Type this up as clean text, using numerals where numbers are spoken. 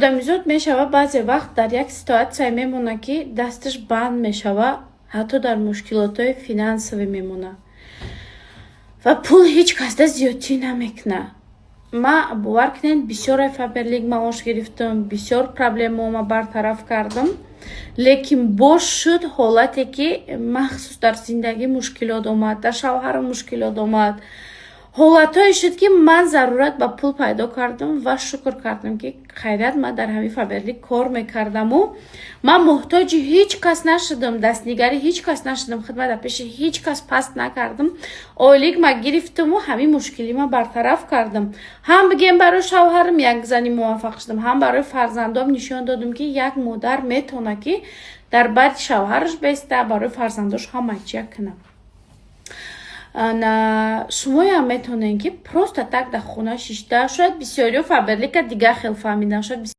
одамизод мешава баъзе вақт дар як ситуатсия мемона ки дасташ банд мешава, ҳатто дар мушкилотҳои финансавӣ мемона ва пул ҳеҷ касда зиёдтӣ намекуна. ма бовар кунед, бисёре Фаберлик маош гирифтам, бисёр проблемаома бартараф кардам, лекин бош шуд ҳолате ки махсус дар зиндагӣ мушкилот омад, дар шавҳарам мушкилот омад. ҳолатҳое шуд ки ман зарурат ба пул пайдо кардам ва шукр кардам ки хайрат ман дар ҳамин Фаберлик кор мекардаму ман муҳтоҷи ҳеҷ кас нашудам, дастнигари ҳеҷ кас нашудам, хидмат дар пеши ҳеҷ кас паст накардам. Ойлик ма гирифтаму ҳамин мушкилӣ ма бартараф кардам. ҳам бигем барои шавҳарам як зани муваффақ шудам, ҳам барои фарзандам нишон додам ки як модар метавона ки дар баъди шавҳараш беста барои фарзандош ҳама чия кунад. шумо ям метавонед ки просто так дар хона шишта, шояд бисёриҳо Фаберлика дигар хел фаҳмидан, шояд